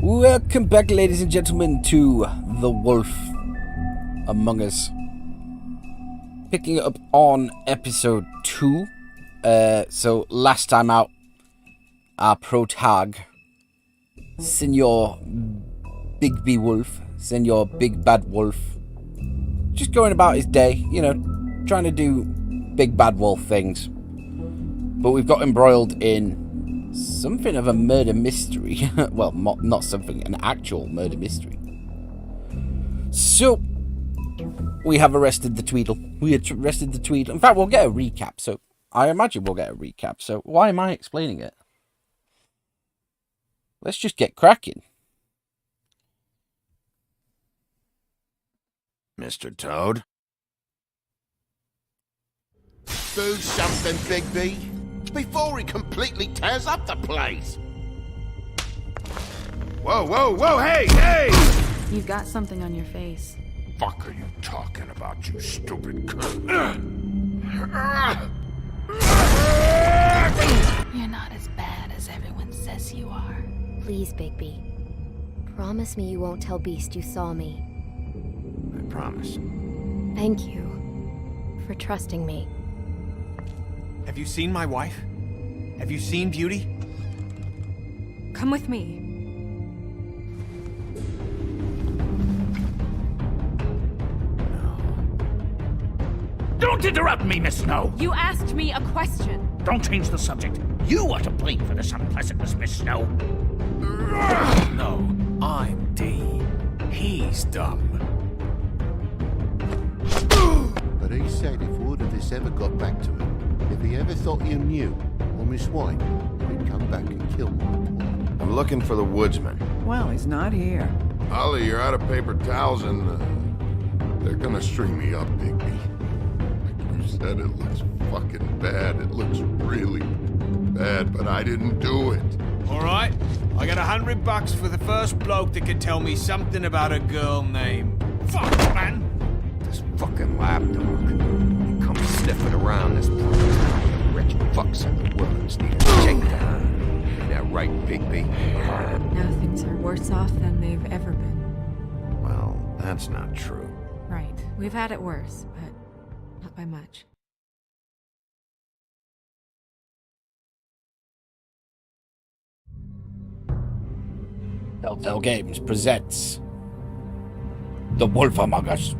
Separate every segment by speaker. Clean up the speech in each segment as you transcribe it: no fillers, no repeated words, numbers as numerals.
Speaker 1: Welcome back, ladies and gentlemen, to The Wolf Among Us. Picking up on episode 2. So last time out, our protag, Senor Big B Wolf, Senor Big Bad Wolf, just going about his day, you know, trying to do big bad wolf things. But we've got embroiled in something of a murder mystery. Well, not something, an actual murder mystery. So, we have arrested the Tweedle. In fact, we'll get a recap. So, I imagine we'll get a recap. So, why am I explaining it? Let's just get cracking.
Speaker 2: Mr. Toad?
Speaker 3: Do something, Big B, before he completely tears up the place.
Speaker 2: Whoa, hey!
Speaker 4: You've got something on your face.
Speaker 2: Fuck are you talking about, you stupid cunt?
Speaker 4: You're not as bad as everyone says you are.
Speaker 5: Please, Bigby. Promise me you won't tell Beast you saw me.
Speaker 2: I promise.
Speaker 5: Thank you for trusting me.
Speaker 6: Have you seen my wife? Have you seen Beauty?
Speaker 4: Come with me.
Speaker 7: Don't interrupt me, Miss Snow!
Speaker 4: You asked me a question.
Speaker 7: Don't change the subject. You are to blame for this unpleasantness, Miss Snow.
Speaker 6: No, I'm D. He's dumb.
Speaker 3: But he said if word of this ever got back to him, if he ever thought you knew, or Miss White, he'd come back and kill my boy.
Speaker 2: I'm looking for the woodsman.
Speaker 8: Well, he's not here.
Speaker 9: Ollie, you're out of paper towels and they're gonna string me up, Bigby. Like you said, it looks fucking bad. It looks really bad, but I didn't do it.
Speaker 6: Alright, I got $100 for the first bloke that can tell me something about a girl named... Fuck, man!
Speaker 2: This fucking lapdog. He comes sniffing around this place. The rich fucks in the world need a shakedown. Ain't that right, Bigby?
Speaker 4: Now things are worse off than they've ever been.
Speaker 2: Well, that's not true.
Speaker 4: Right. We've had it worse, but not by much.
Speaker 1: Telltale Games presents The Wolf Among Us.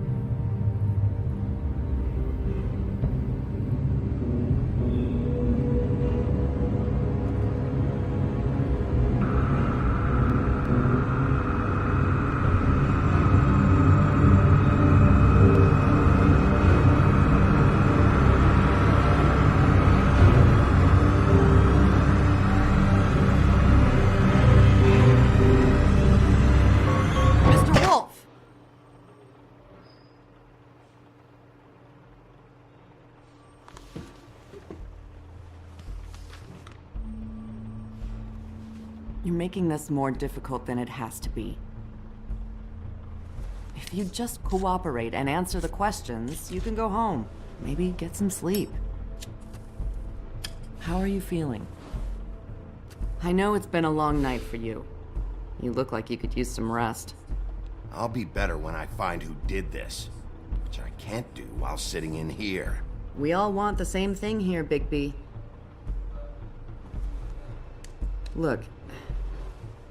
Speaker 4: Mr. Wolf!
Speaker 8: You're making this more difficult than it has to be. If you just cooperate and answer the questions, you can go home. Maybe get some sleep. How are you feeling? I know it's been a long night for you. You look like you could use some rest.
Speaker 2: I'll be better when I find who did this. Which I can't do while sitting in here.
Speaker 8: We all want the same thing here, Bigby. Look,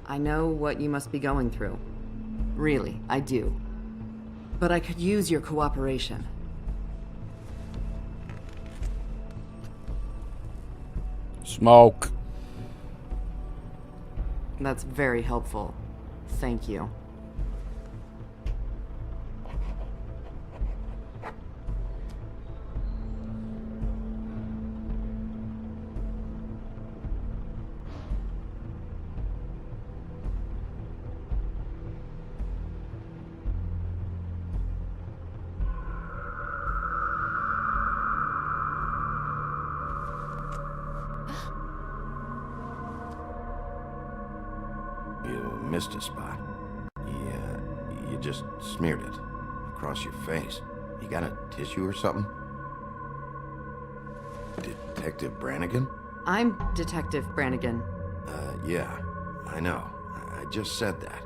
Speaker 8: I know what you must be going through. Really, I do. But I could use your cooperation.
Speaker 1: Smoke.
Speaker 8: That's very helpful. Thank you.
Speaker 2: You missed a spot. You just smeared it across your face. You got a tissue or something? Detective Brannigan?
Speaker 8: I'm Detective Brannigan.
Speaker 2: Yeah, I know. I just said that.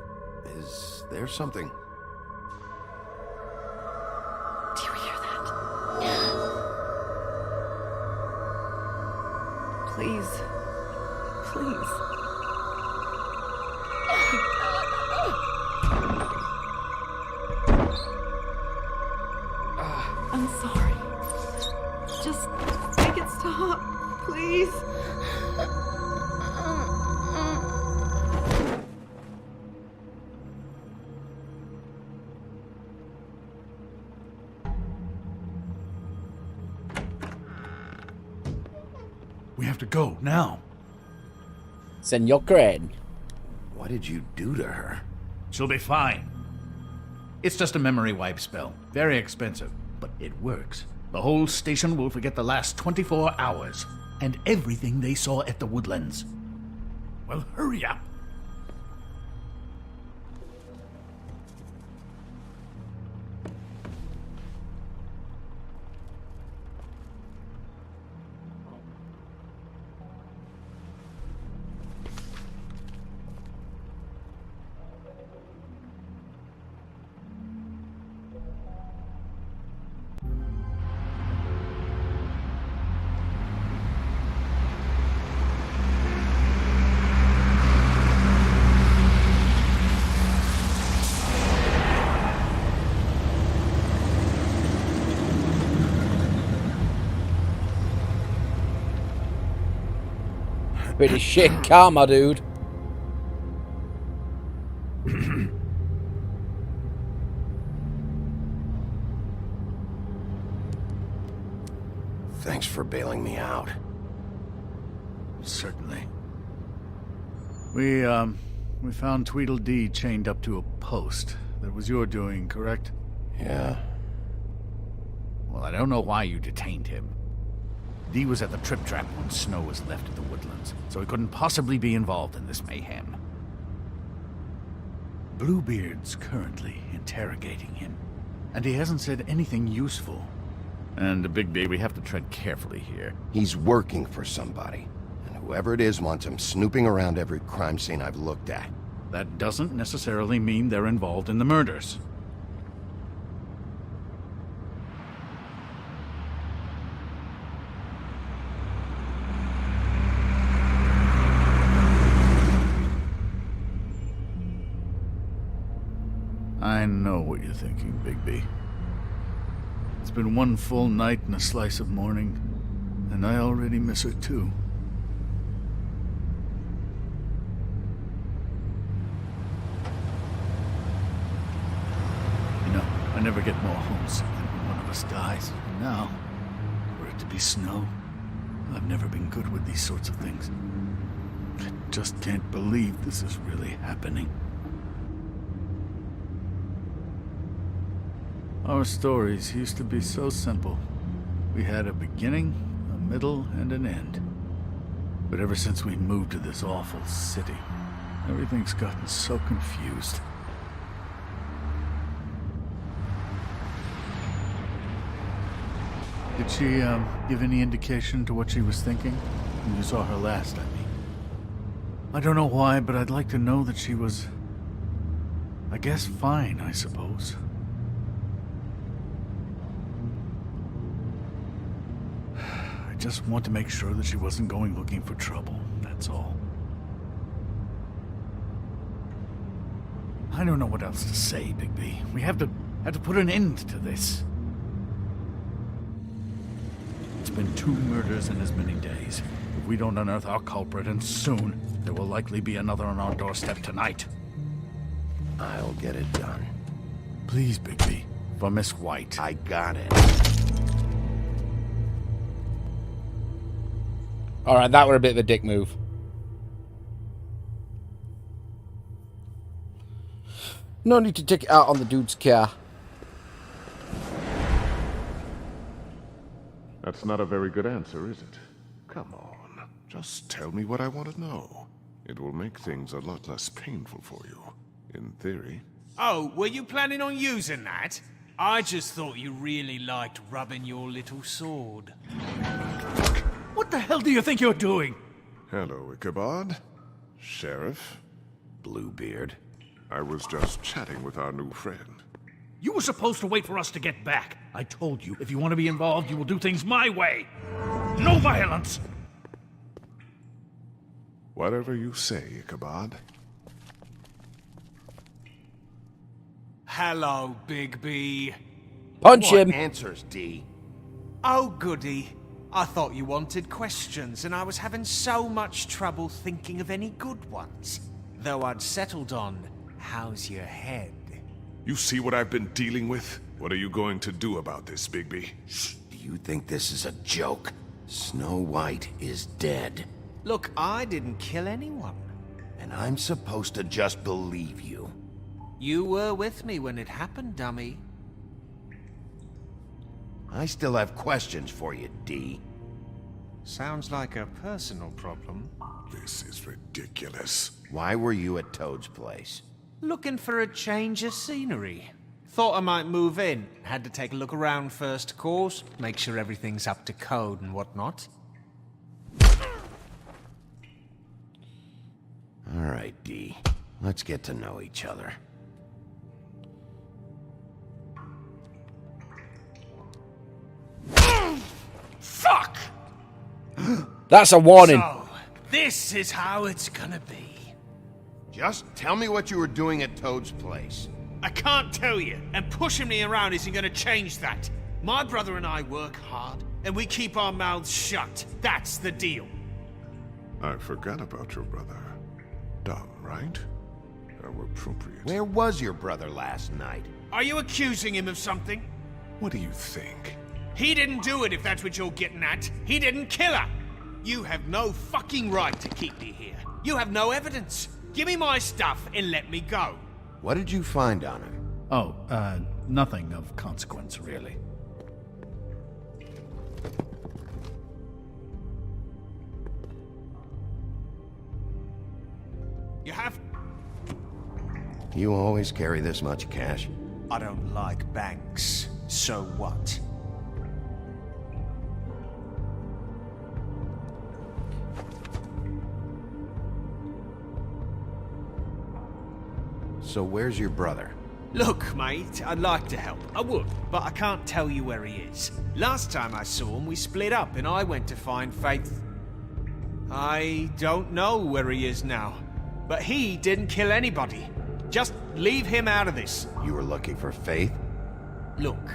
Speaker 2: Is there something?
Speaker 4: Do you hear that?
Speaker 8: Please. Please. I'm sorry. Just make it stop, please.
Speaker 7: We have to go, now.
Speaker 1: Senor Crane.
Speaker 2: What did you do to her?
Speaker 7: She'll be fine. It's just a memory wipe spell. Very expensive, but it works. The whole station will forget the last 24 hours, and everything they saw at the Woodlands. Well, hurry up.
Speaker 1: Pretty shit karma, dude.
Speaker 2: Thanks for bailing me out.
Speaker 7: Certainly. We found Tweedledee chained up to a post. That was your doing, correct?
Speaker 2: Yeah.
Speaker 7: Well, I don't know why you detained him. Dee was at the Trip Trap when Snow was left at the Woodlands, so he couldn't possibly be involved in this mayhem. Bluebeard's currently interrogating him, and he hasn't said anything useful. And Bigby, we have to tread carefully here.
Speaker 2: He's working for somebody, and whoever it is wants him snooping around every crime scene I've looked at.
Speaker 7: That doesn't necessarily mean they're involved in the murders. I know what you're thinking, Bigby. It's been one full night and a slice of morning, and I already miss her too. You know, I never get more homesick than when one of us dies. And now, for it to be Snow, I've never been good with these sorts of things. I just can't believe this is really happening. Our stories used to be so simple. We had a beginning, a middle, and an end. But ever since we moved to this awful city, everything's gotten so confused. Did she, give any indication to what she was thinking? When you saw her last, I mean. I don't know why, but I'd like to know that she was... I guess fine, I suppose. I just want to make sure that she wasn't going looking for trouble, that's all. I don't know what else to say, Bigby. We have to put an end to this. It's been 2 murders in as many days. If we don't unearth our culprit, and soon, there will likely be another on our doorstep tonight.
Speaker 2: I'll get it done.
Speaker 7: Please, Bigby. For Miss White.
Speaker 2: I got it.
Speaker 1: Alright, that were a bit of a dick move. No need to take it out on the dude's car.
Speaker 9: That's not a very good answer, is it? Come on, just tell me what I want to know. It will make things a lot less painful for you, in theory.
Speaker 6: Oh, were you planning on using that? I just thought you really liked rubbing your little sword.
Speaker 7: What the hell do you think you're doing?
Speaker 9: Hello, Ichabod. Sheriff.
Speaker 2: Bluebeard.
Speaker 9: I was just chatting with our new friend.
Speaker 7: You were supposed to wait for us to get back. I told you, if you want to be involved, you will do things my way. No violence!
Speaker 9: Whatever you say, Ichabod.
Speaker 6: Hello, Bigby.
Speaker 1: Punch him.
Speaker 2: Answers, D.
Speaker 6: Oh, goody. I thought you wanted questions, and I was having so much trouble thinking of any good ones. Though I'd settled on, how's your head?
Speaker 9: You see what I've been dealing with? What are you going to do about this, Bigby?
Speaker 2: Do you think this is a joke? Snow White is dead.
Speaker 6: Look, I didn't kill anyone.
Speaker 2: And I'm supposed to just believe you.
Speaker 6: You were with me when it happened, dummy.
Speaker 2: I still have questions for you, D.
Speaker 6: Sounds like a personal problem.
Speaker 9: This is ridiculous.
Speaker 2: Why were you at Toad's place?
Speaker 6: Looking for a change of scenery. Thought I might move in. Had to take a look around first, of course. Make sure everything's up to code and whatnot.
Speaker 2: All right, D. Let's get to know each other.
Speaker 6: Fuck!
Speaker 1: That's a warning.
Speaker 6: So, this is how it's gonna be.
Speaker 2: Just tell me what you were doing at Toad's place.
Speaker 6: I can't tell you, and pushing me around isn't gonna change that. My brother and I work hard, and we keep our mouths shut. That's the deal.
Speaker 9: I forgot about your brother. Dumb, right? How appropriate.
Speaker 2: Where was your brother last night?
Speaker 6: Are you accusing him of something?
Speaker 9: What do you think?
Speaker 6: He didn't do it, if that's what you're getting at. He didn't kill her. You have no fucking right to keep me here. You have no evidence. Give me my stuff and let me go.
Speaker 2: What did you find on him?
Speaker 7: Oh, nothing of consequence, really.
Speaker 6: You have...
Speaker 2: You always carry this much cash?
Speaker 6: I don't like banks. So what?
Speaker 2: So where's your brother?
Speaker 6: Look, mate, I'd like to help. I would, but I can't tell you where he is. Last time I saw him, we split up and I went to find Faith. I don't know where he is now, but he didn't kill anybody. Just leave him out of this.
Speaker 2: You were looking for Faith?
Speaker 6: Look,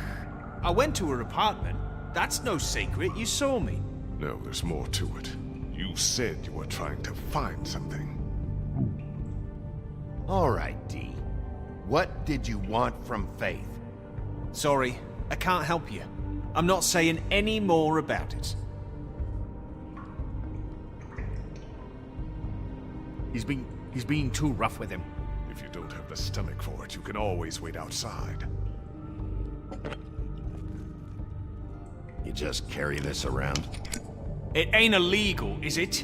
Speaker 6: I went to her apartment. That's no secret. You saw me.
Speaker 9: No, there's more to it. You said you were trying to find something.
Speaker 2: All right, D. What did you want from Faith?
Speaker 6: Sorry, I can't help you. I'm not saying any more about it.
Speaker 7: He's being too rough with him.
Speaker 9: If you don't have the stomach for it, you can always wait outside.
Speaker 2: You just carry this around?
Speaker 6: It ain't illegal, is it?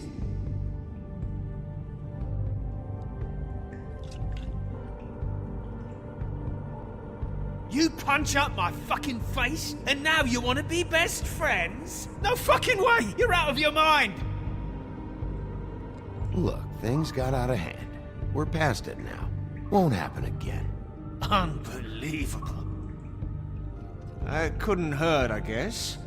Speaker 6: You punch up my fucking face, and now you want to be best friends? No fucking way! You're out of your mind!
Speaker 2: Look, things got out of hand. We're past it now. Won't happen again.
Speaker 6: Unbelievable. That couldn't hurt, I guess.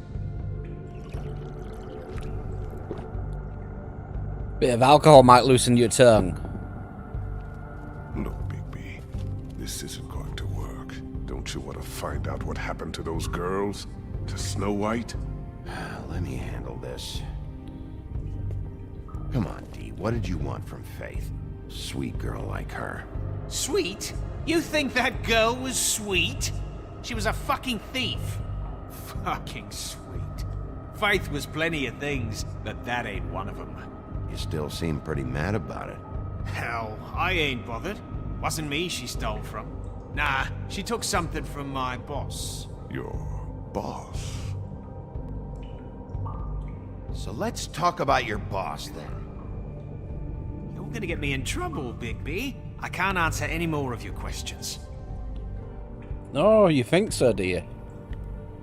Speaker 1: Bit of alcohol might loosen your tongue.
Speaker 9: Look, Bigby, this isn't going to work. Don't you want to find out what happened to those girls? To Snow White?
Speaker 2: Let me handle this. Come on, D. What did you want from Faith? Sweet girl like her.
Speaker 6: Sweet? You think that girl was sweet? She was a fucking thief. Fucking sweet. Faith was plenty of things, but that ain't one of them.
Speaker 2: You still seem pretty mad about it.
Speaker 6: Hell, I ain't bothered. Wasn't me she stole from. Nah, she took something from my boss.
Speaker 9: Your boss?
Speaker 2: So let's talk about your boss, then.
Speaker 6: You're gonna get me in trouble, Bigby. I can't answer any more of your questions.
Speaker 1: Oh, you think so, do you?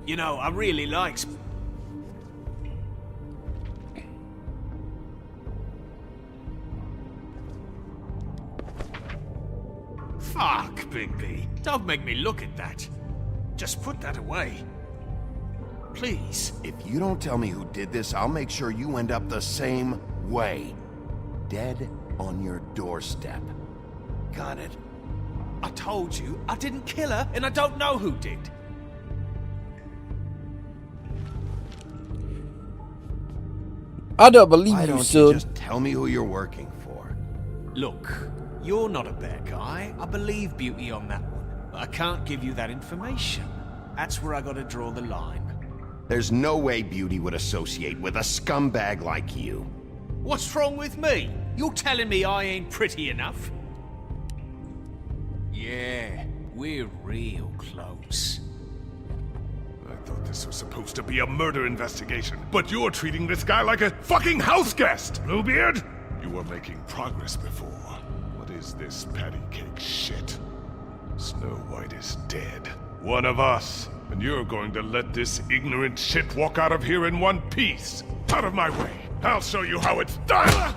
Speaker 6: You know, I really like... Fuck, Bigby. Don't make me look at that. Just put that away. Please.
Speaker 2: If you don't tell me who did this, I'll make sure you end up the same way. Dead on your doorstep. Got it?
Speaker 6: I told you, I didn't kill her, and I don't know who did.
Speaker 1: I don't believe
Speaker 2: Why
Speaker 1: you,
Speaker 2: don't
Speaker 1: son.
Speaker 2: you just tell me who you're working for?
Speaker 6: Look, you're not a bad guy. I believe Beauty on that one. But I can't give you that information. That's where I gotta draw the line.
Speaker 2: There's no way Beauty would associate with a scumbag like you.
Speaker 6: What's wrong with me? You're telling me I ain't pretty enough? Yeah, we're real close.
Speaker 10: I thought this was supposed to be a murder investigation, but you're treating this guy like a fucking house guest, Bluebeard! You were making progress before. What is this patty cake shit? Snow White is dead. One of us. And you're going to let this ignorant shit walk out of here in one piece. Out of my way. I'll show you how it's done!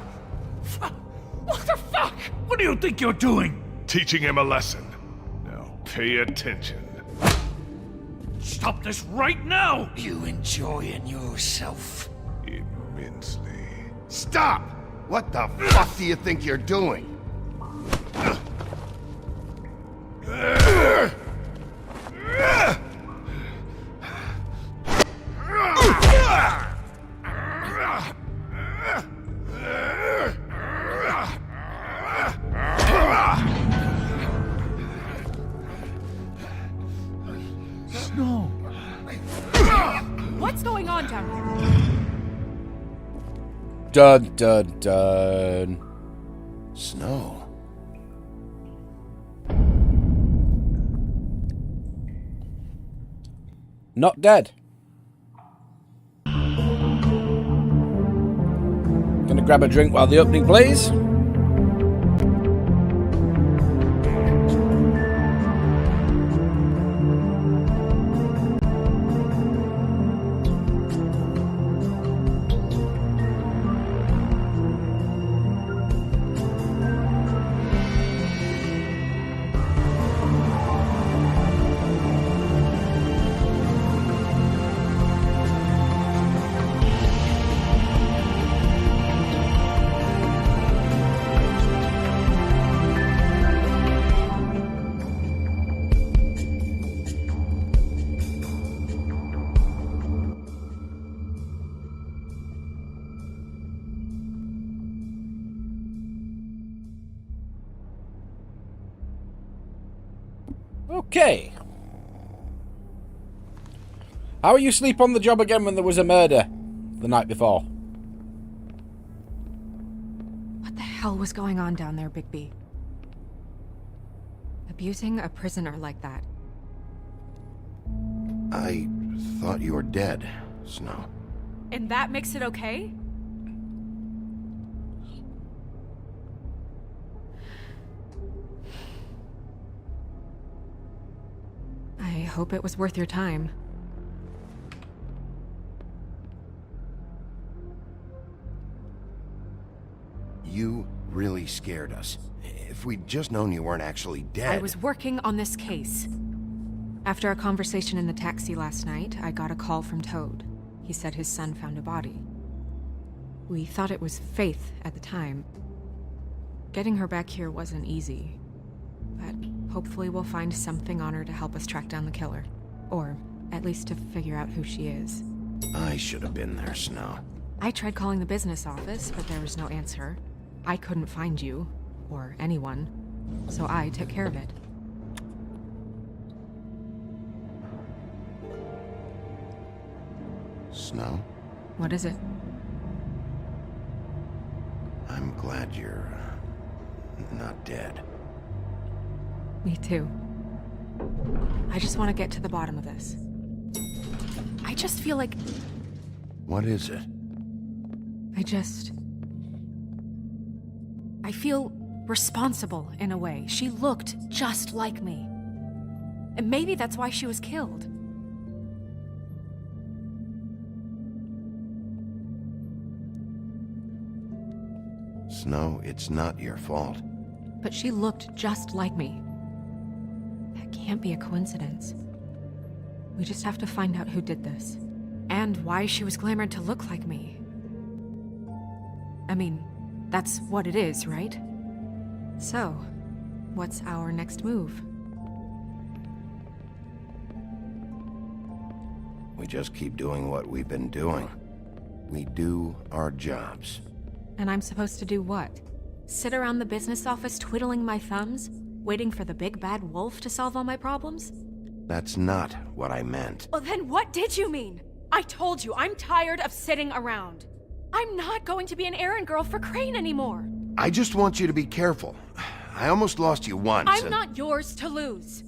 Speaker 7: What the fuck? What do you think you're doing?
Speaker 10: Teaching him a lesson. Now pay attention.
Speaker 7: Stop this right now!
Speaker 6: You enjoying yourself?
Speaker 10: Immensely.
Speaker 2: Stop! What the fuck do you think you're doing?
Speaker 7: Snow.
Speaker 4: What's going on down here?
Speaker 1: Dun dun dun.
Speaker 2: Snow.
Speaker 1: Not dead. Gonna grab a drink while the opening plays. Okay. How are you asleep on the job again when there was a murder the night before?
Speaker 4: What the hell was going on down there, Bigby? Abusing a prisoner like that.
Speaker 2: I thought you were dead, Snow.
Speaker 4: And that makes it okay? I hope it was worth your time.
Speaker 2: You really scared us. If we'd just known you weren't actually dead...
Speaker 4: I was working on this case. After our conversation in the taxi last night, I got a call from Toad. He said his son found a body. We thought it was Faith at the time. Getting her back here wasn't easy. But hopefully we'll find something on her to help us track down the killer. Or at least to figure out who she is.
Speaker 2: I should have been there, Snow.
Speaker 4: I tried calling the business office, but there was no answer. I couldn't find you, or anyone, so I took care of it.
Speaker 2: Snow?
Speaker 4: What is it?
Speaker 2: I'm glad you're... not dead.
Speaker 4: Me too. I just want to get to the bottom of this. I just feel like...
Speaker 2: What is it?
Speaker 4: I feel responsible in a way. She looked just like me. And maybe that's why she was killed.
Speaker 2: Snow, it's not your fault.
Speaker 4: But she looked just like me. can't be a coincidence. We just have to find out who did this. And why she was glamored to look like me. I mean, that's what it is, right? So, what's our next move?
Speaker 2: We just keep doing what we've been doing. We do our jobs.
Speaker 4: And I'm supposed to do what? Sit around the business office twiddling my thumbs, waiting for the big bad wolf to solve all my problems?
Speaker 2: That's not what I meant.
Speaker 4: Well, then what did you mean? I told you, I'm tired of sitting around. I'm not going to be an errand girl for Crane anymore.
Speaker 2: I just want you to be careful. I almost lost you once.
Speaker 4: I'm not yours to lose.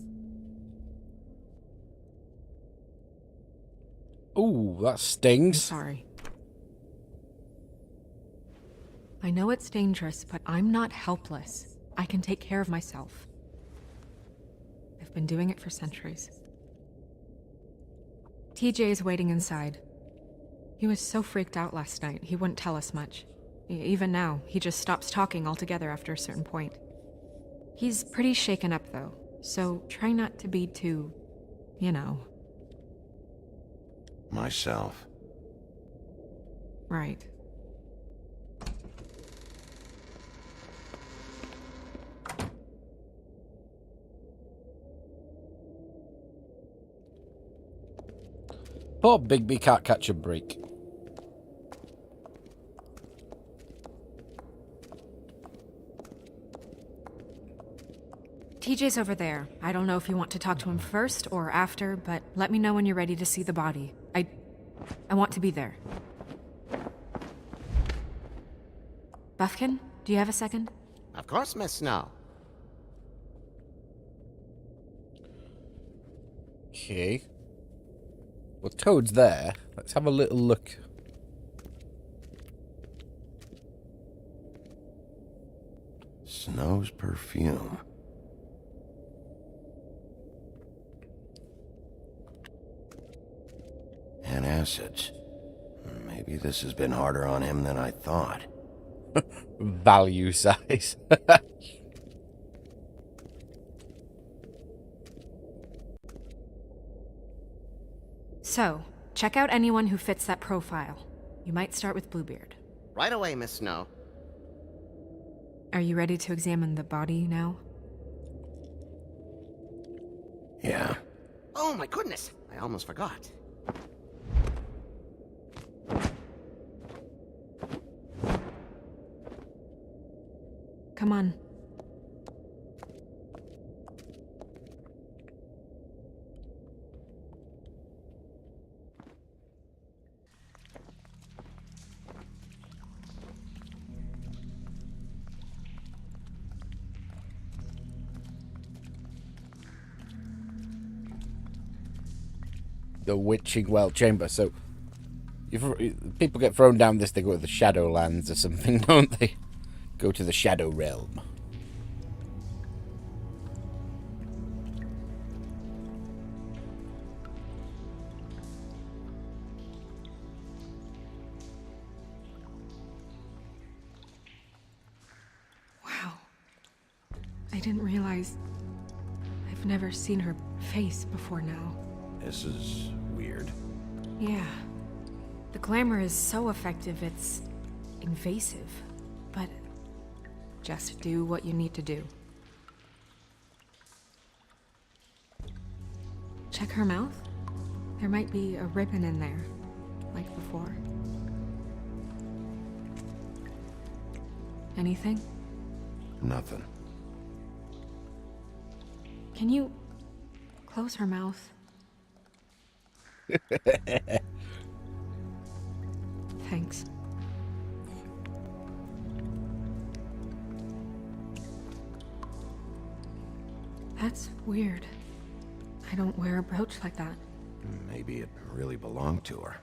Speaker 1: Ooh, that stings.
Speaker 4: Sorry. I know it's dangerous, but I'm not helpless. I can take care of myself. I've been doing it for centuries. TJ is waiting inside. He was so freaked out last night, he wouldn't tell us much. Even now, he just stops talking altogether after a certain point. He's pretty shaken up, though, so try not to be too, you know.
Speaker 2: Myself.
Speaker 4: Right.
Speaker 1: Poor Bigby can't catch a break.
Speaker 4: TJ's over there. I don't know if you want to talk to him first or after, but let me know when you're ready to see the body. I want to be there. Buffkin, do you have a second?
Speaker 11: Of course, Miss Snow.
Speaker 1: Okay. Well, Toad's there. Let's have a little look.
Speaker 2: Snow's perfume. And acids. Maybe this has been harder on him than I thought.
Speaker 1: Value size.
Speaker 4: So, check out anyone who fits that profile. You might start with Bluebeard.
Speaker 11: Right away, Miss Snow.
Speaker 4: Are you ready to examine the body now?
Speaker 2: Yeah.
Speaker 11: Oh my goodness, I almost forgot.
Speaker 4: Come on.
Speaker 1: The Witching Well Chamber. So, if people get thrown down this, they go to the Shadowlands or something, don't they? Go to the Shadow Realm.
Speaker 4: Wow. I didn't realize... I've never seen her face before now.
Speaker 2: This is weird.
Speaker 4: Yeah. The glamour is so effective, it's invasive. But just do what you need to do. Check her mouth. There might be a ribbon in there, like before. Anything?
Speaker 2: Nothing.
Speaker 4: Can you close her mouth? Thanks. That's weird. I don't wear a brooch like that.
Speaker 2: Maybe it really belonged to her.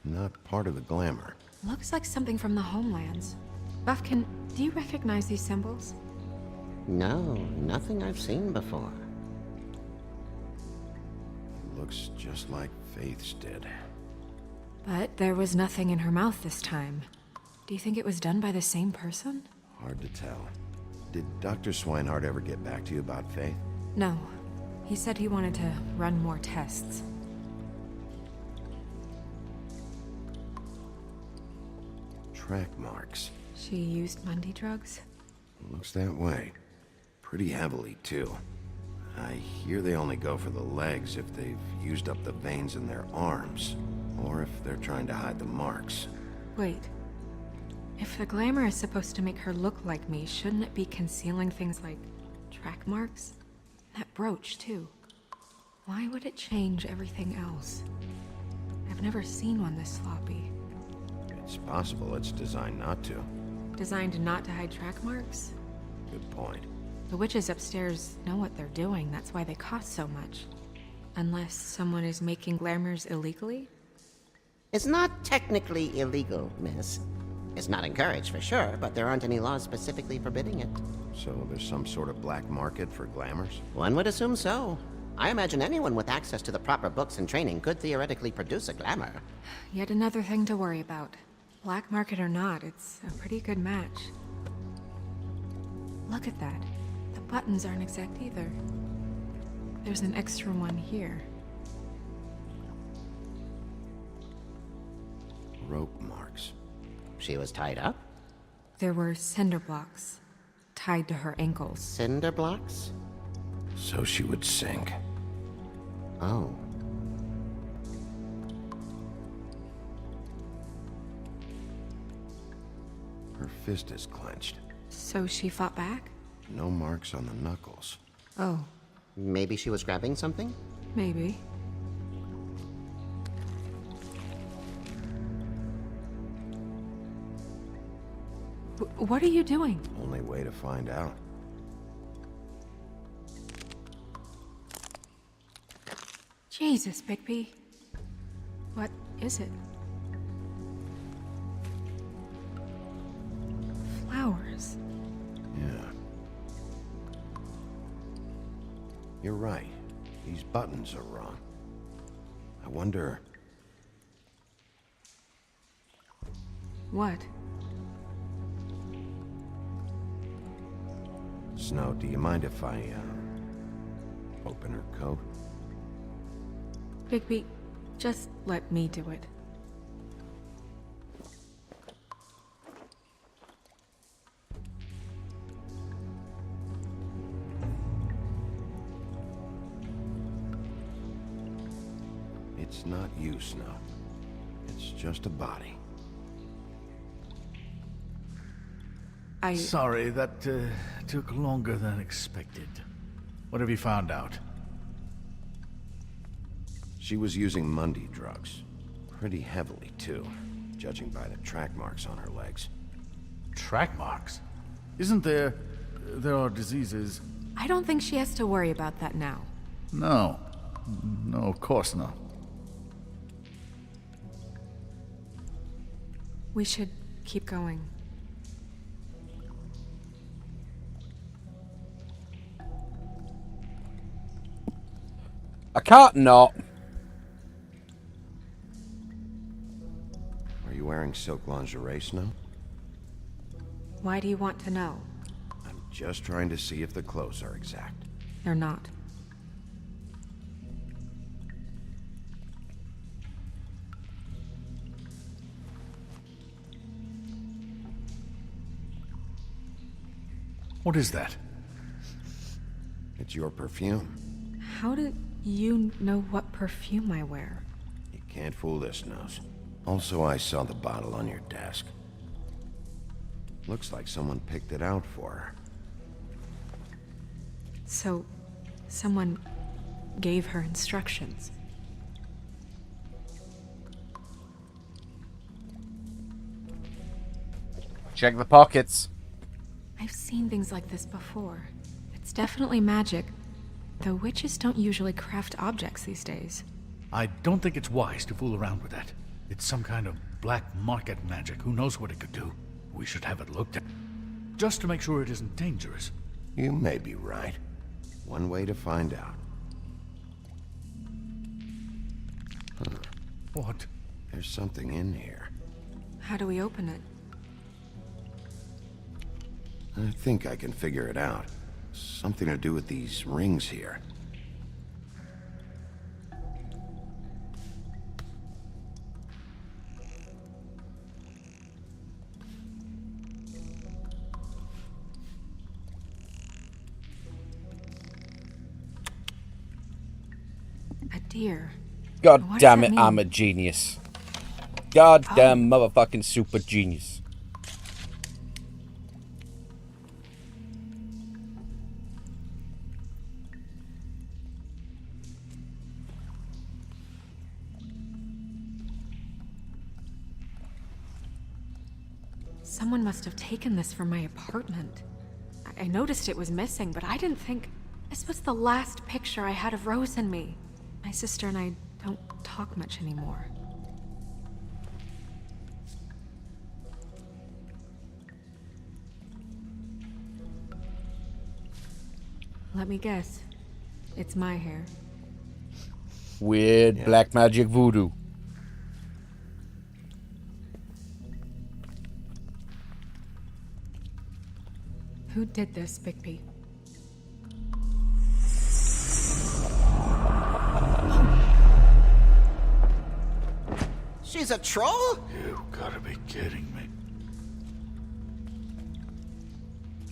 Speaker 2: Not part of the glamour.
Speaker 4: Looks like something from the homelands. Buffkin, do you recognize these symbols?
Speaker 11: No, nothing I've seen before.
Speaker 2: Looks just like Faith's did.
Speaker 4: But there was nothing in her mouth this time. Do you think it was done by the same person?
Speaker 2: Hard to tell. Did Dr. Swinehart ever get back to you about Faith?
Speaker 4: No. He said he wanted to run more tests.
Speaker 2: Track marks.
Speaker 4: She used Mundy drugs?
Speaker 2: Looks that way. Pretty heavily, too. I hear they only go for the legs if they've used up the veins in their arms, or if they're trying to hide the marks.
Speaker 4: Wait. If the glamour is supposed to make her look like me, shouldn't it be concealing things like track marks? That brooch, too. Why would it change everything else? I've never seen one this sloppy.
Speaker 2: It's possible it's designed not to.
Speaker 4: Designed not to hide track marks?
Speaker 2: Good point.
Speaker 4: The witches upstairs know what they're doing, that's why they cost so much. Unless someone is making glamours illegally?
Speaker 11: It's not technically illegal, miss. It's not encouraged for sure, but there aren't any laws specifically forbidding it.
Speaker 2: So there's some sort of black market for glamours?
Speaker 11: One would assume so. I imagine anyone with access to the proper books and training could theoretically produce a glamour.
Speaker 4: Yet another thing to worry about. Black market or not, it's a pretty good match. Look at that. The buttons aren't exact either. There's an extra one here.
Speaker 2: Rope marks.
Speaker 11: She was tied up?
Speaker 4: There were cinder blocks tied to her ankles.
Speaker 11: Cinder blocks?
Speaker 2: So she would sink.
Speaker 11: Oh.
Speaker 2: Her fist is clenched.
Speaker 4: So she fought back?
Speaker 2: No marks on the knuckles.
Speaker 4: Oh,
Speaker 11: Maybe she was grabbing something?
Speaker 4: maybe. What are you doing?
Speaker 2: Only way to find out.
Speaker 4: Jesus, Bigby. What is it? Flowers.
Speaker 2: Yeah. You're right. These buttons are wrong. I wonder...
Speaker 4: What?
Speaker 2: Snow, do you mind if I, open her coat?
Speaker 4: Bigby, just let me do it.
Speaker 2: It's not you, Snow. It's just a body.
Speaker 7: Sorry, that took longer than expected. What have you found out?
Speaker 2: She was using Mundy drugs. Pretty heavily, too, judging by the track marks on her legs.
Speaker 7: Track marks? Isn't there... there are diseases...
Speaker 4: I don't think she has to worry about that now.
Speaker 7: No. No, of course not.
Speaker 4: We should keep going.
Speaker 1: I can't not.
Speaker 2: Are you wearing silk lingerie, Snow?
Speaker 4: Why do you want to know?
Speaker 2: I'm just trying to see if the clothes are exact.
Speaker 4: They're not.
Speaker 7: What is that?
Speaker 2: It's your perfume.
Speaker 4: How do you know what perfume I wear?
Speaker 2: You can't fool this, Nose. Also, I saw the bottle on your desk. Looks like someone picked it out for her.
Speaker 4: So, someone gave her instructions.
Speaker 1: Check the pockets.
Speaker 4: I've seen things like this before. It's definitely magic, though witches don't usually craft objects these days.
Speaker 7: I don't think it's wise to fool around with that. It's some kind of black market magic. Who knows what it could do? We should have it looked at. Just to make sure it isn't dangerous.
Speaker 2: You may be right. One way to find out. Huh.
Speaker 7: What?
Speaker 2: There's something in here.
Speaker 4: How do we open it?
Speaker 2: I think I can figure it out. Something to do with these rings here.
Speaker 4: dear.
Speaker 1: God
Speaker 4: What does
Speaker 1: damn
Speaker 4: that
Speaker 1: it,
Speaker 4: mean?
Speaker 1: I'm a genius. God damn motherfucking super genius.
Speaker 4: Someone must have taken this from my apartment. I noticed it was missing, but I didn't think... This was the last picture I had of Rose and me. My sister and I don't talk much anymore. Let me guess. It's my hair.
Speaker 1: Weird black magic voodoo.
Speaker 4: Who did this, Bigby?
Speaker 11: She's a troll?
Speaker 7: You gotta be kidding me.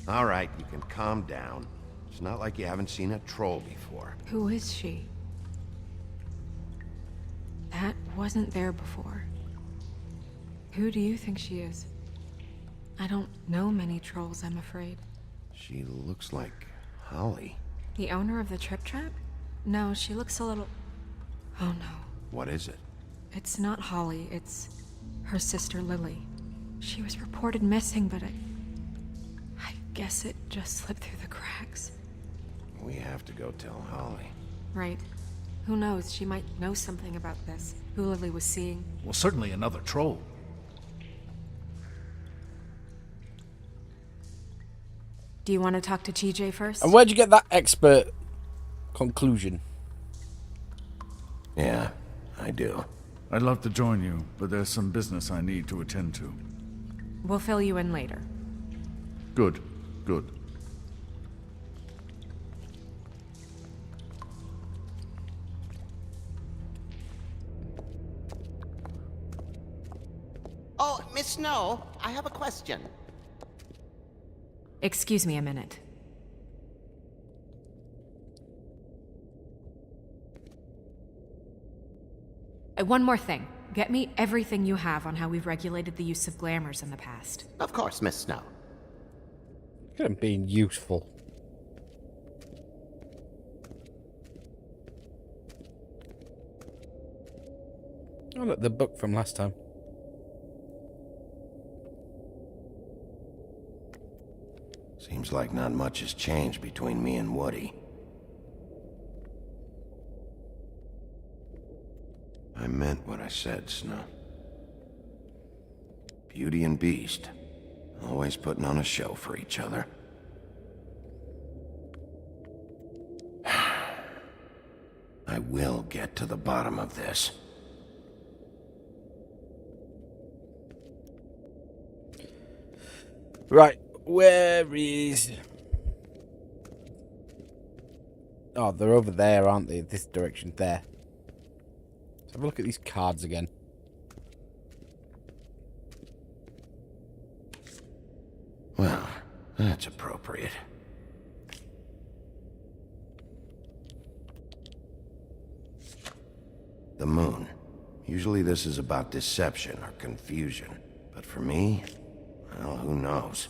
Speaker 2: All right, you can calm down. It's not like you haven't seen a troll before.
Speaker 4: Who is she? That wasn't there before. Who do you think she is? I don't know many trolls, I'm afraid.
Speaker 2: She looks like Holly.
Speaker 4: The owner of the Trip Trap? No, she looks a little... Oh no.
Speaker 2: What is it?
Speaker 4: It's not Holly, it's her sister Lily. She was reported missing, but I guess it just slipped through the cracks.
Speaker 2: We have to go tell Holly.
Speaker 4: Right. Who knows, she might know something about this. Who Lily was seeing.
Speaker 7: Well, certainly another troll.
Speaker 4: Do you want to talk to TJ first?
Speaker 1: And where'd you get that expert conclusion?
Speaker 2: Yeah, I do.
Speaker 7: I'd love to join you, but there's some business I need to attend to.
Speaker 4: We'll fill you in later.
Speaker 7: Good, good.
Speaker 11: Oh, Miss Snow, I have a question.
Speaker 4: Excuse me a minute. One more thing. Get me everything you have on how we've regulated the use of glamours in the past.
Speaker 11: Of course, Miss Snow.
Speaker 1: Look at him being useful. Oh, look, the book from last time.
Speaker 2: Seems like not much has changed between me and Woody. I meant what I said, Snow. Beauty and Beast. Always putting on a show for each other. I will get to the bottom of this.
Speaker 1: Right, where is... Oh, they're over there, aren't they? This direction, there. Let's have a look at these cards again.
Speaker 2: Well, that's appropriate. The moon. Usually this is about deception or confusion. But for me, well, who knows?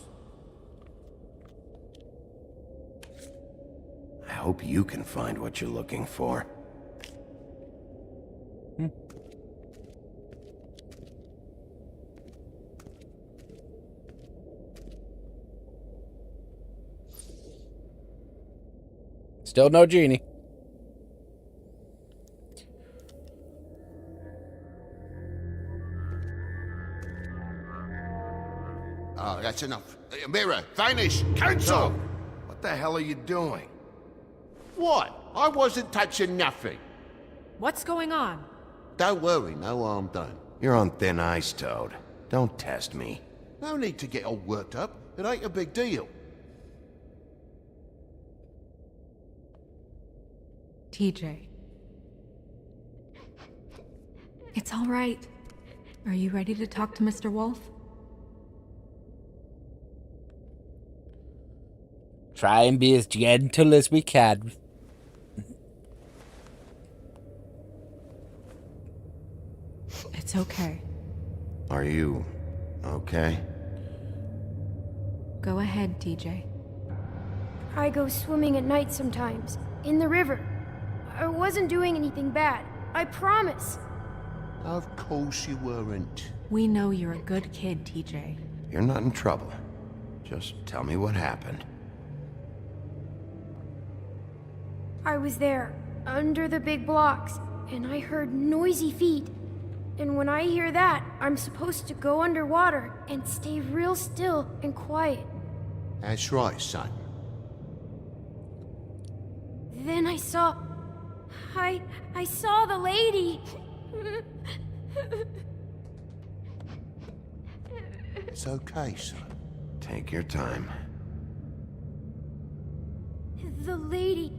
Speaker 2: I hope you can find what you're looking for.
Speaker 1: Still no genie.
Speaker 3: Oh, that's enough. Mirror, vanish, cancel!
Speaker 2: What the hell are you doing?
Speaker 3: What? I wasn't touching nothing.
Speaker 4: What's going on?
Speaker 3: Don't worry, no harm done.
Speaker 2: You're on thin ice, Toad. Don't test me.
Speaker 3: No need to get all worked up. It ain't a big deal.
Speaker 4: TJ. It's all right. Are you ready to talk to Mr. Wolf?
Speaker 1: Try and be as gentle as we can.
Speaker 4: It's okay.
Speaker 2: Are you okay?
Speaker 4: Go ahead, TJ.
Speaker 12: I go swimming at night sometimes, in the river. I wasn't doing anything bad, I promise.
Speaker 3: Of course you weren't.
Speaker 4: We know you're a good kid, TJ.
Speaker 2: You're not in trouble. Just tell me what happened.
Speaker 12: I was there, under the big blocks, and I heard noisy feet. And when I hear that, I'm supposed to go underwater and stay real still and quiet.
Speaker 3: That's right, son.
Speaker 12: Then I saw the lady.
Speaker 3: It's okay, son.
Speaker 2: Take your time.
Speaker 12: The lady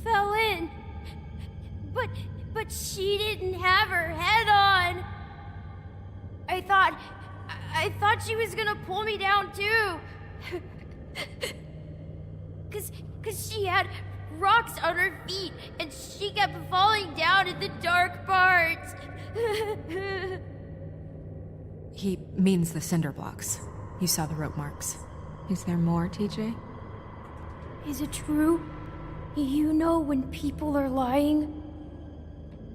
Speaker 12: fell in. But she didn't have her head on. I thought she was gonna pull me down too. Cause she had rocks on her feet and she kept falling down in the dark parts.
Speaker 4: He means the cinder blocks. You saw the rope marks. Is there more, TJ?
Speaker 12: Is it true? You know when people are lying?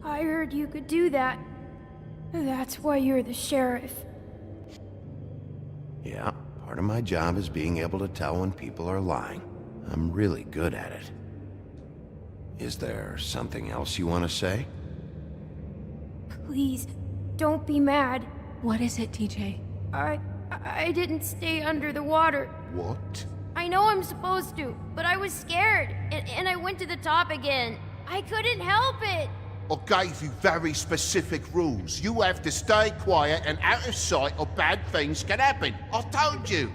Speaker 12: I heard you could do that. That's why you're the sheriff.
Speaker 2: Yeah, part of my job is being able to tell when people are lying. I'm really good at it. Is there something else you want to say?
Speaker 12: Please, don't be mad.
Speaker 4: What is it, TJ?
Speaker 12: I didn't stay under the water.
Speaker 3: What?
Speaker 12: I know I'm supposed to, but I was scared, and I went to the top again. I couldn't help it.
Speaker 3: I gave you very specific rules. You have to stay quiet and out of sight or bad things can happen. I told you.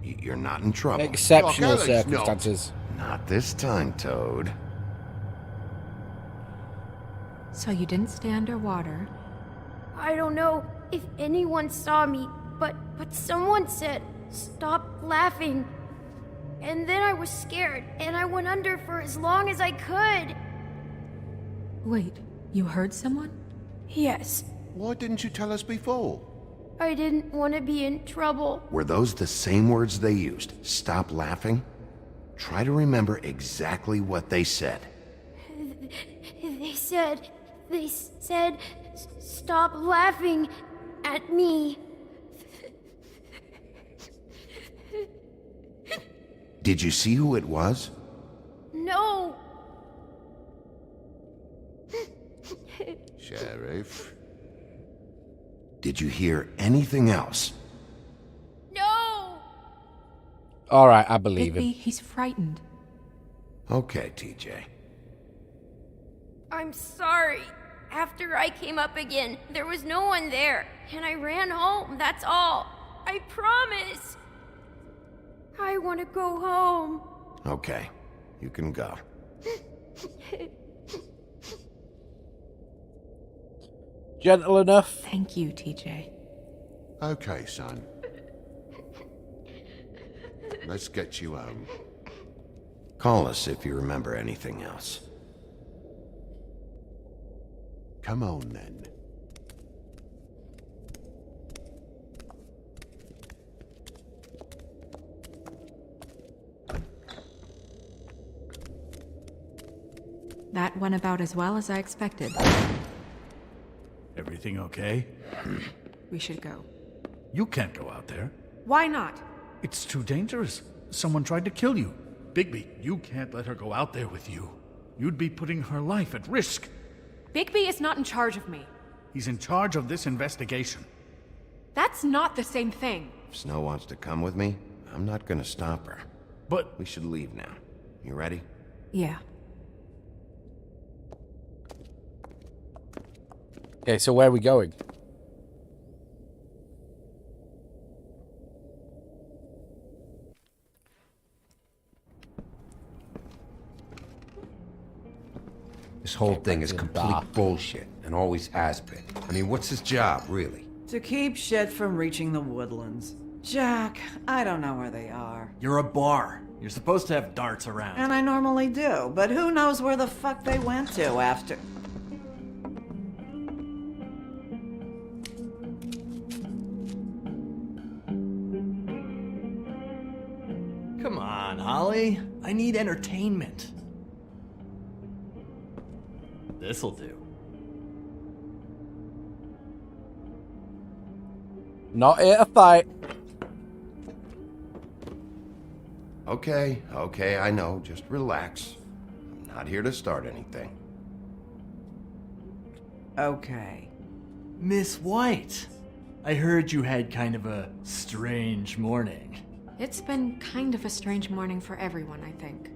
Speaker 2: You're not in trouble.
Speaker 1: Exceptional
Speaker 3: Like Alex,
Speaker 1: circumstances.
Speaker 2: Not this time, Toad.
Speaker 4: So you didn't stay underwater.
Speaker 12: I don't know if anyone saw me, but someone said, "Stop laughing." And then I was scared, and I went under for as long as I could.
Speaker 4: Wait, you heard someone?
Speaker 12: Yes,
Speaker 3: Why didn't you tell us before?
Speaker 12: I didn't want to be in trouble.
Speaker 2: Were those the same words they used? Stop laughing? Try to remember exactly what they said.
Speaker 12: They said, "Stop laughing at me."
Speaker 2: Did you see who it was?
Speaker 12: No.
Speaker 3: Sheriff?
Speaker 2: Did you hear anything else?
Speaker 12: No.
Speaker 1: All right, I believe
Speaker 4: Bigby,
Speaker 1: him.
Speaker 4: he's frightened.
Speaker 2: Okay, TJ.
Speaker 12: I'm sorry. After I came up again, there was no one there, and I ran home, that's all. I promise. I want to go home.
Speaker 2: Okay, you can go.
Speaker 1: Gentle enough.
Speaker 4: Thank you, TJ.
Speaker 3: Okay, son. Let's get you home.
Speaker 2: Call us if you remember anything else.
Speaker 3: Come on, then.
Speaker 4: That went about as well as I expected.
Speaker 7: Everything okay?
Speaker 4: We should go.
Speaker 7: You can't go out there.
Speaker 4: Why not?
Speaker 7: It's too dangerous. Someone tried to kill you. Bigby, you can't let her go out there with you. You'd be putting her life at risk.
Speaker 4: Bigby is not in charge of me.
Speaker 7: He's in charge of this investigation.
Speaker 4: That's not the same thing.
Speaker 2: If Snow wants to come with me, I'm not gonna stop her.
Speaker 7: But
Speaker 2: We should leave now. You ready?
Speaker 4: Yeah.
Speaker 1: Okay, so where are we going?
Speaker 13: This whole thing is
Speaker 1: to the
Speaker 13: complete
Speaker 1: bar.
Speaker 13: bullshit, and always has been. I mean, what's his job, really?
Speaker 14: To keep shit from reaching the woodlands. Jack, I don't know where they are.
Speaker 15: You're a bar. You're supposed to have darts around.
Speaker 14: And I normally do, but who knows where the fuck they went to after.
Speaker 15: Holly. I need entertainment. This'll do.
Speaker 1: Not here to fight.
Speaker 2: Okay, I know. Just relax. I'm not here to start anything.
Speaker 14: Okay.
Speaker 15: Miss White, I heard you had kind of a strange morning.
Speaker 4: It's been kind of a strange morning for everyone, I think.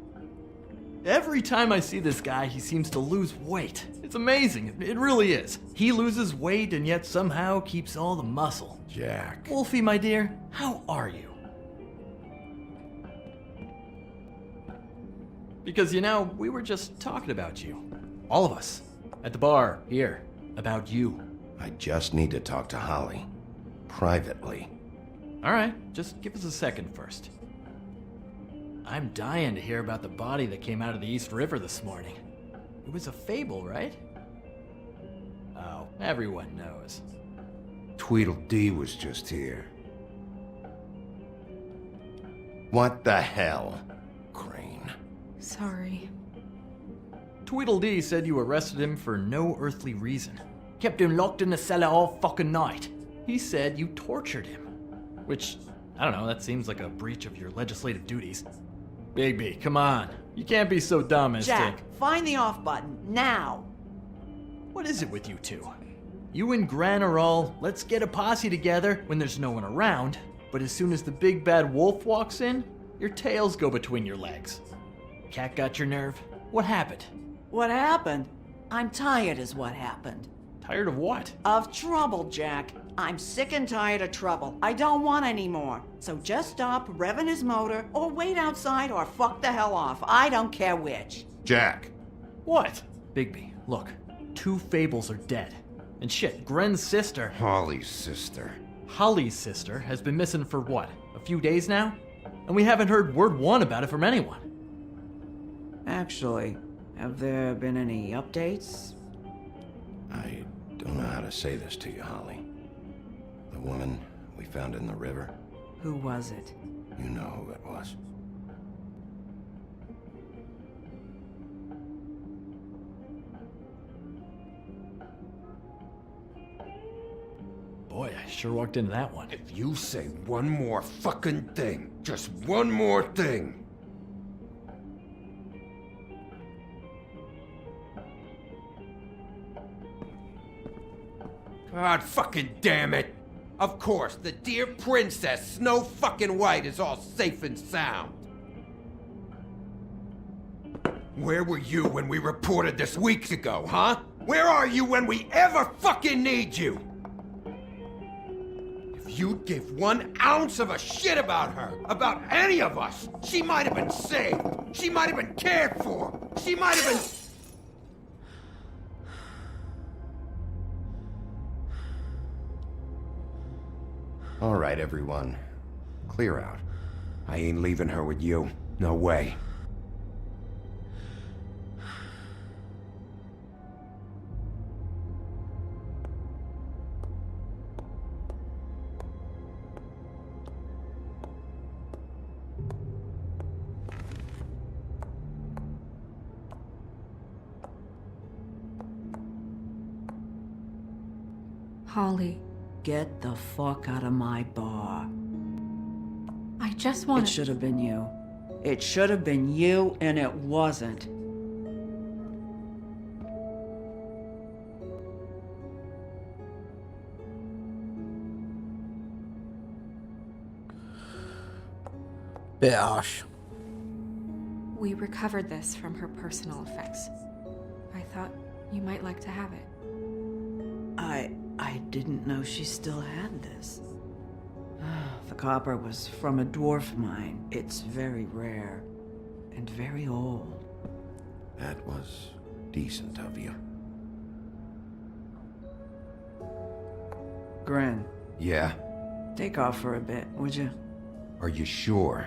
Speaker 15: Every time I see this guy, he seems to lose weight. It's amazing. It really is. He loses weight and yet somehow keeps all the muscle.
Speaker 2: Jack.
Speaker 15: Wolfie, my dear, how are you? Because, we were just talking about you. All of us. At the bar, here. About you.
Speaker 2: I just need to talk to Holly. Privately.
Speaker 15: Alright, just give us a second first. I'm dying to hear about the body that came out of the East River this morning. It was a fable, right? Oh, everyone knows.
Speaker 2: Tweedledee was just here. What the hell, Crane?
Speaker 4: Sorry.
Speaker 15: Tweedledee said you arrested him for no earthly reason. Kept him locked in the cellar all fucking night. He said you tortured him. Which, I don't know, that seems like a breach of your legislative duties. Bigby, come on. You can't be so dumb as
Speaker 14: Jack,
Speaker 15: to...
Speaker 14: find the off button, now!
Speaker 15: What is it with you two? You and Gran are all, let's get a posse together when there's no one around, but as soon as the big bad wolf walks in, your tails go between your legs. Cat got your nerve? What happened?
Speaker 14: What happened? I'm tired is what happened.
Speaker 15: Tired of what?
Speaker 14: Of trouble, Jack. I'm sick and tired of trouble. I don't want any more. So just stop revving his motor, or wait outside, or fuck the hell off. I don't care which.
Speaker 2: Jack.
Speaker 15: What? Bigby, look. 2 fables are dead. And shit, Gren's sister...
Speaker 2: Holly's sister.
Speaker 15: Holly's sister has been missing for what? A few days now? And we haven't heard word one about it from anyone.
Speaker 14: Actually, have there been any updates?
Speaker 2: I don't know how to say this to you, Holly. The woman we found in the river.
Speaker 14: Who was it?
Speaker 2: You know who it was.
Speaker 15: Boy, I sure walked into that one.
Speaker 13: If you say one more fucking thing, just one more thing. God fucking damn it! Of course, the dear princess, Snow fucking White, is all safe and sound. Where were you when we reported this weeks ago, huh? Where are you when we ever fucking need you? If you'd give 1 ounce of a shit about her, about any of us, she might have been saved. She might have been cared for. She might have been...
Speaker 2: All right, everyone. Clear out.
Speaker 13: I ain't leaving her with you. No way.
Speaker 4: Holly,
Speaker 14: Get the fuck out of my bar.
Speaker 4: I just want
Speaker 14: It should have been you. It should have been you, and it wasn't.
Speaker 1: Bit harsh.
Speaker 4: We recovered this from her personal effects. I thought you might like to have it.
Speaker 14: I didn't know she still had this. The copper was from a dwarf mine. It's very rare and very old.
Speaker 2: That was decent of you.
Speaker 14: Gren,
Speaker 2: Yeah?
Speaker 14: take off for a bit, would you?
Speaker 2: Are you sure?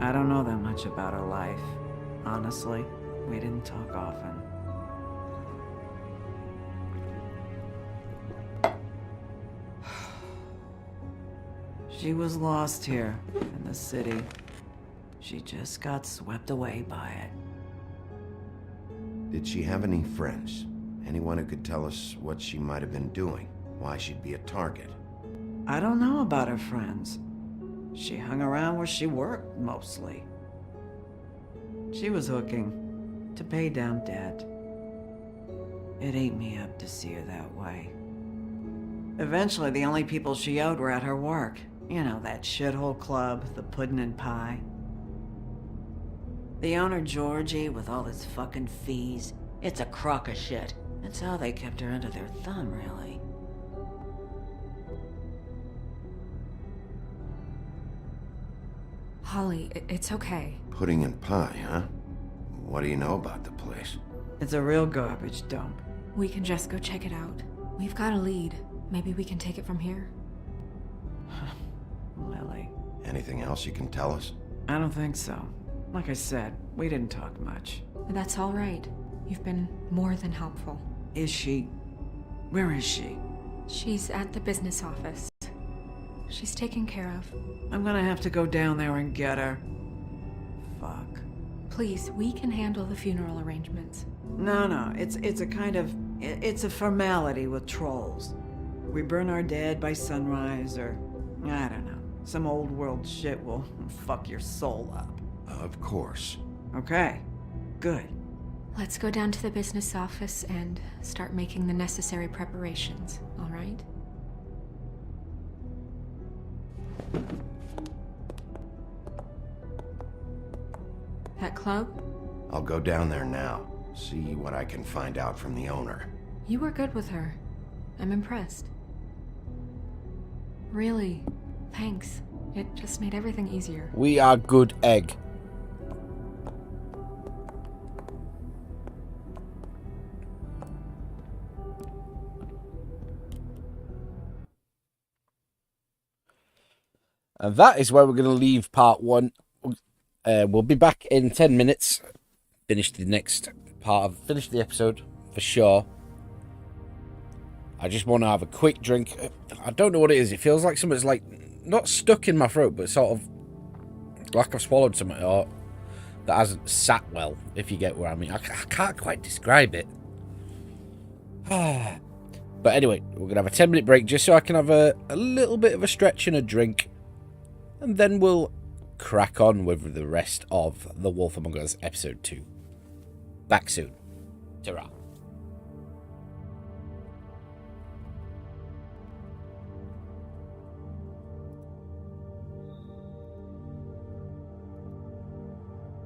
Speaker 14: I don't know that much about her life. Honestly, we didn't talk often. She was lost here, in the city. She just got swept away by it.
Speaker 2: Did she have any friends? Anyone who could tell us what she might have been doing? Why she'd be a target?
Speaker 14: I don't know about her friends. She hung around where she worked, mostly. She was hooking to pay down debt. It ate me up to see her that way. Eventually, the only people she owed were at her work. You know, that shithole club, the Puddin' and Pie. The owner, Georgie, with all his fucking fees, it's a crock of shit. That's how they kept her under their thumb, really.
Speaker 4: Holly, it's okay.
Speaker 2: Pudding and pie, huh? What do you know about the place?
Speaker 14: It's a real garbage dump.
Speaker 4: We can just go check it out. We've got a lead. Maybe we can take it from here.
Speaker 14: Lily.
Speaker 2: Anything else you can tell us?
Speaker 14: I don't think so. Like I said, we didn't talk much.
Speaker 4: That's all right. You've been more than helpful.
Speaker 14: Is she... Where is she?
Speaker 4: She's at the business office. She's taken care of.
Speaker 14: I'm gonna have to go down there and get her. Fuck.
Speaker 4: Please, we can handle the funeral arrangements.
Speaker 14: No, it's a kind of... It's a formality with trolls. We burn our dead by sunrise, or... I don't know. Some old world shit will fuck your soul up.
Speaker 2: Of course.
Speaker 14: Okay. Good.
Speaker 4: Let's go down to the business office and start making the necessary preparations, all right? That club?
Speaker 2: I'll go down there now. See what I can find out from the owner.
Speaker 4: You were good with her. I'm impressed. Really, thanks. It just made everything easier.
Speaker 1: We are good egg. And that is where we're going to leave part 1. We'll be back in 10 minutes. Finish the next part of... Finish the episode, for sure. I just want to have a quick drink. I don't know what it is. It feels like something's like... Not stuck in my throat, but sort of... Like I've swallowed something, or... That hasn't sat well, if you get what I mean. I can't quite describe it. But anyway, we're going to have a 10-minute break just so I can have a little bit of a stretch and a drink. And then we'll crack on with the rest of The Wolf Among Us Episode 2. Back soon. Ta-ra.